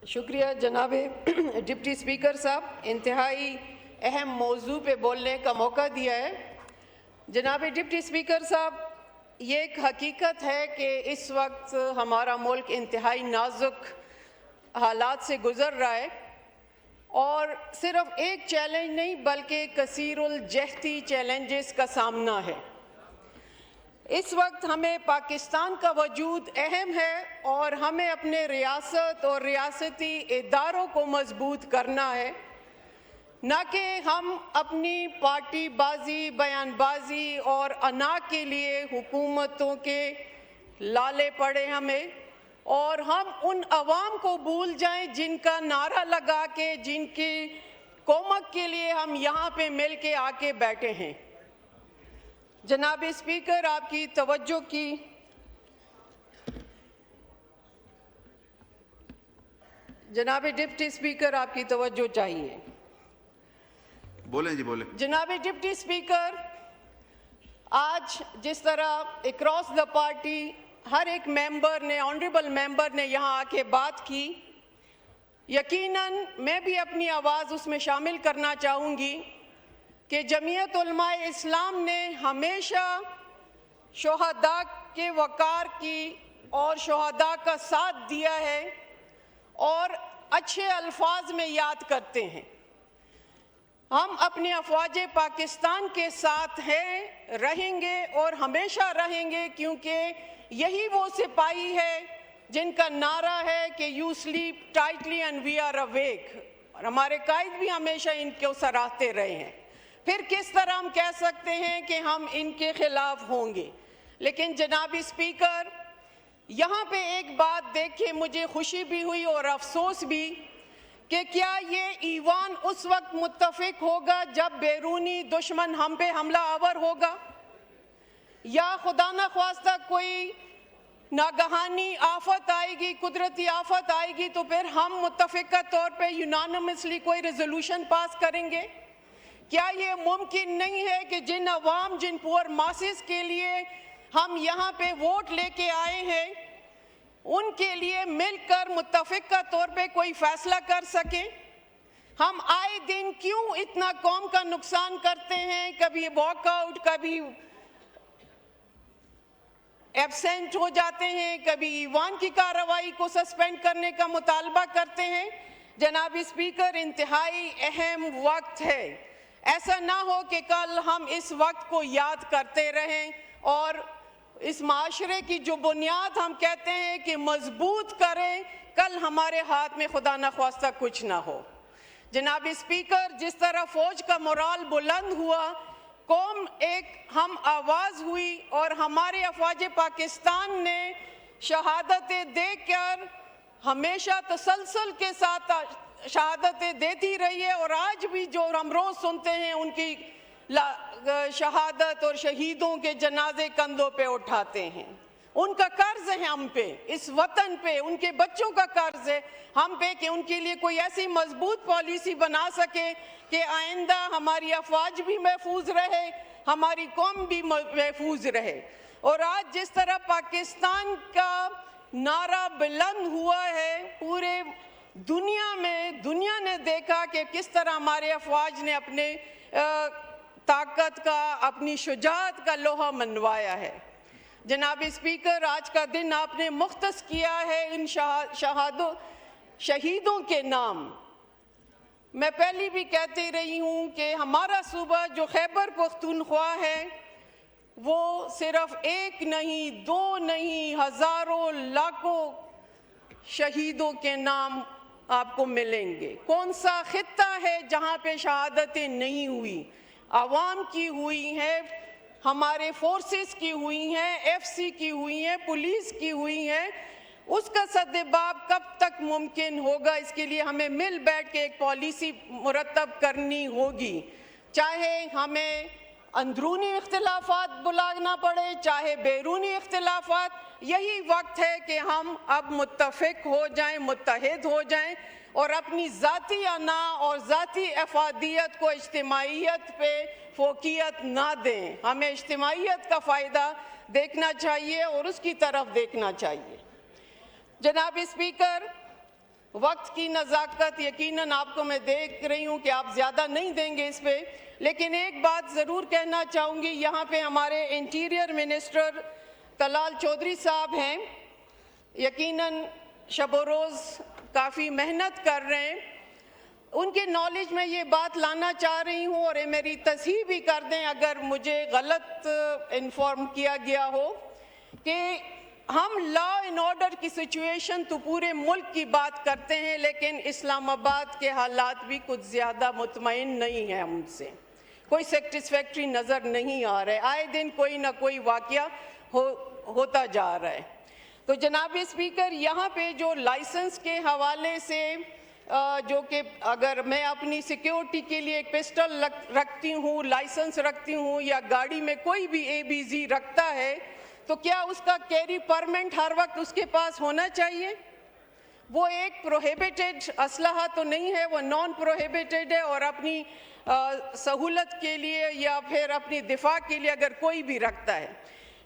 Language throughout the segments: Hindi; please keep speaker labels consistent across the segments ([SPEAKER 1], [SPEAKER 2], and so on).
[SPEAKER 1] शुक्रिया जनाब डिप्टी स्पीकर साहब, इंतहाई अहम मौजू पे बोलने का मौका दिया है। जनाब डिप्टी स्पीकर साहब, ये एक हकीकत है कि इस वक्त हमारा मुल्क इंतहाई नाजुक हालात से गुज़र रहा है और सिर्फ एक चैलेंज नहीं बल्कि कसीरुल जहती चैलेंजेस का सामना है। इस वक्त हमें पाकिस्तान का वजूद अहम है और हमें अपने रियासत और रियासती इदारों को मजबूत करना है, न कि हम अपनी पार्टी बाजी, बयानबाजी और अना के लिए हुकूमतों के लाले पड़े हमें, और हम उन अवाम को भूल जाएं जिनका नारा लगा के, जिनकी कोमक के लिए हम यहाँ पे मिल के आके बैठे हैं। जनाब स्पीकर, आपकी तवज्जो की। जनाब डिप्टी स्पीकर, आपकी तवज्जो चाहिए।
[SPEAKER 2] बोलें जी, बोलें।
[SPEAKER 1] जनाब डिप्टी स्पीकर, आज जिस तरह अक्रॉस द पार्टी हर एक मेंबर ने, ऑनरेबल मेंबर ने यहाँ आके बात की, यकीनन मैं भी अपनी आवाज़ उसमें शामिल करना चाहूँगी कि जमीयत उलमाए इस्लाम ने हमेशा शोहदा के वक़ार की और शोहदा का साथ दिया है और अच्छे अल्फाज में याद करते हैं। हम अपने अफवाज पाकिस्तान के साथ हैं, रहेंगे और हमेशा रहेंगे, क्योंकि यही वो सिपाही है जिनका नारा है कि you sleep tightly and we are awake, और हमारे कायद भी हमेशा इनको सराहते रहे हैं। फिर किस तरह हम कह सकते हैं कि हम इनके खिलाफ होंगे? लेकिन जनाब स्पीकर, यहाँ पे एक बात देख के मुझे खुशी भी हुई और अफसोस भी कि क्या ये ईवान उस वक्त मुत्तफिक होगा जब बैरूनी दुश्मन हम पे हमला आवर होगा, या खुदा न ख्वास्ता कोई नागहानी आफत आएगी, कुदरती आफत आएगी, तो फिर हम मुत्तफिका तौर पे यूनानिमसली कोई रेजोल्यूशन पास करेंगे? क्या ये मुमकिन नहीं है कि जिन अवाम, जिन पुअर मासेस के लिए हम यहाँ पे वोट लेके आए हैं, उनके लिए मिलकर मुत्तफिका तौर पे कोई फैसला कर सके? हम आए दिन क्यों इतना कौम का नुकसान करते हैं? कभी वॉकआउट, कभी एब्सेंट हो जाते हैं, कभी ईवान की कार्रवाई को सस्पेंड करने का मुतालबा करते हैं। जनाब स्पीकर, इंतहाई अहम वक्त है। ऐसा ना हो कि कल हम इस वक्त को याद करते रहें और इस माशरे की जो बुनियाद हम कहते हैं कि मजबूत करें, कल हमारे हाथ में खुदा न ख्वास्ता कुछ ना हो। जनाब स्पीकर, जिस तरह फौज का मोराल बुलंद हुआ, कौम एक हम आवाज़ हुई और हमारे अफवाज पाकिस्तान ने शहादतें देकर हमेशा तसलसल के साथ शहादतें देती रही है, और आज भी जो हम रोज़ सुनते हैं उनकी शहादत और शहीदों के जनाजे कंधों पे उठाते हैं। उनका कर्ज है हम पे, इस वतन पे, उनके बच्चों का कर्ज है हम पे कि उनके लिए कोई ऐसी मजबूत पॉलिसी बना सके कि आइंदा हमारी अफवाज भी महफूज रहे, हमारी कौम भी महफूज रहे। और आज जिस तरह पाकिस्तान का नारा बुलंद हुआ है पूरे दुनिया में, दुनिया ने देखा कि किस तरह हमारे अफवाज ने अपने ताकत का, अपनी शुजाअत का लोहा मनवाया है। जनाब स्पीकर, आज का दिन आपने मुख्तस किया है इन शहीदों के नाम। मैं पहले भी कहती रही हूँ कि हमारा सूबा जो खैबर पख्तूनख्वा है, वो सिर्फ एक नहीं, दो नहीं, हज़ारों लाखों शहीदों के नाम आपको मिलेंगे। कौन सा खित्ता है जहाँ पे शहादतें नहीं हुई? आवाम की हुई हैं, हमारे फोर्सेस की हुई हैं, एफसी की हुई हैं, पुलिस की हुई हैं। उसका सद्देबाब कब तक मुमकिन होगा? इसके लिए हमें मिल बैठ के एक पॉलिसी मुरतब करनी होगी, चाहे हमें अंदरूनी इख्तिलाफात बुलाना पड़े, चाहे बैरूनी इख्तिलाफात। यही वक्त है कि हम अब मुत्तफिक हो जाएं, मुत्तहिद हो जाएं और अपनी ज़ाती अना और ज़ाती अफादियत को इज्तिमाइयत पे फोकियत ना दें। हमें इज्तिमाइयत का फ़ायदा देखना चाहिए और उसकी तरफ देखना चाहिए। जनाब स्पीकर, वक्त की नज़ाकत यकीनन आपको मैं देख रही हूं कि आप ज़्यादा नहीं देंगे इस पे, लेकिन एक बात ज़रूर कहना चाहूँगी। यहाँ पे हमारे इंटीरियर मिनिस्टर तलाल चौधरी साहब हैं, यकीनन शब रोज़ काफ़ी मेहनत कर रहे हैं। उनके नॉलेज में ये बात लाना चाह रही हूँ और ये मेरी तस्हीह भी कर दें अगर मुझे गलत इन्फॉर्म किया गया हो कि हम लॉ एंड ऑर्डर की सिचुएशन तो पूरे मुल्क की बात करते हैं, लेकिन इस्लामाबाद के हालात भी कुछ ज़्यादा मुतमईन नहीं है, हमसे कोई सेटिस्फैक्ट्री नज़र नहीं आ रहा है। आए दिन कोई ना कोई वाक़या होता जा रहा है। तो जनाब स्पीकर, यहाँ पे जो लाइसेंस के हवाले से जो कि अगर मैं अपनी सिक्योरिटी के लिए एक पिस्टल रखती हूँ, लाइसेंस रखती हूँ या गाड़ी में कोई भी ABZ रखता है, तो क्या उसका कैरी परमिट हर वक्त उसके पास होना चाहिए? वो एक प्रोहिबिटेड असलहा तो नहीं है, वो नॉन प्रोहिबिटेड है। और अपनी सहूलत के लिए या फिर अपनी दिफा के लिए अगर कोई भी रखता है।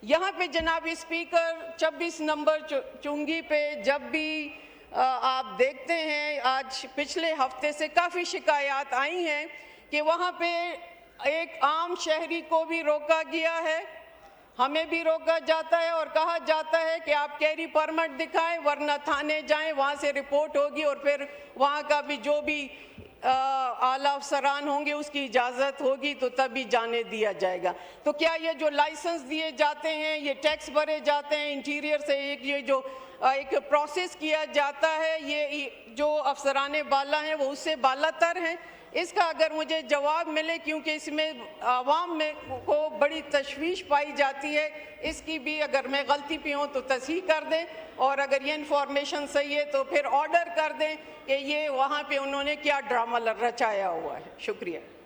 [SPEAKER 1] यहाँ पे जनाब स्पीकर 26 नंबर चुंगी पे जब भी आप देखते हैं, आज पिछले हफ्ते से काफ़ी शिकायत आई हैं कि वहाँ पे एक आम शहरी को भी रोका गया है, हमें भी रोका जाता है और कहा जाता है कि आप कैरी परमिट दिखाएं वरना थाने जाएं, वहाँ से रिपोर्ट होगी और फिर वहाँ का भी जो भी आला अफसरान होंगे उसकी इजाज़त होगी तो तभी जाने दिया जाएगा। तो क्या ये जो लाइसेंस दिए जाते हैं, ये टैक्स भरे जाते हैं इंटीरियर से, ये जो एक प्रोसेस किया जाता है, ये जो अफसरान बाला हैं वो उससे बालातर हैं? इसका अगर मुझे जवाब मिले, क्योंकि इसमें आवाम में को बड़ी तशवीश पाई जाती है, इसकी भी अगर मैं गलती पे हूँ तो तस्हीह कर दें, और अगर ये इन्फॉर्मेशन सही है तो फिर ऑर्डर कर दें कि ये वहाँ पे उन्होंने क्या ड्रामा रचाया हुआ है। शुक्रिया।